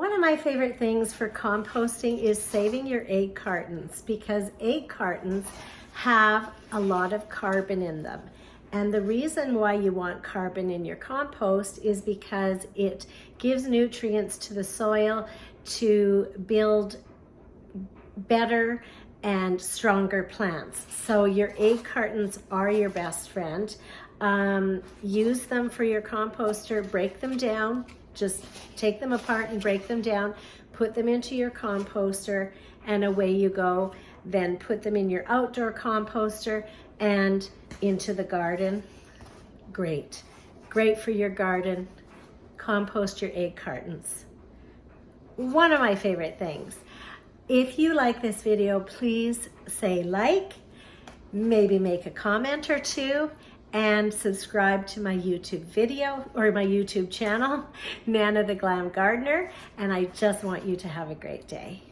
One of my favorite things for composting is saving your egg cartons, because egg cartons have a lot of carbon in them. And the reason why you want carbon in your compost is because it gives nutrients to the soil to build better and stronger plants. So your egg cartons are your best friend. Use them for your composter, break them down, just take them apart and break them down, put them into your composter, and away you go. Then put them in your outdoor composter and into the garden. Great. Great for your garden. Compost your egg cartons. One of my favorite things. If you like this video, please say like, maybe make a comment or two, and subscribe to my YouTube video or my YouTube channel, Nana the Glam Gardener. And I just want you to have a great day.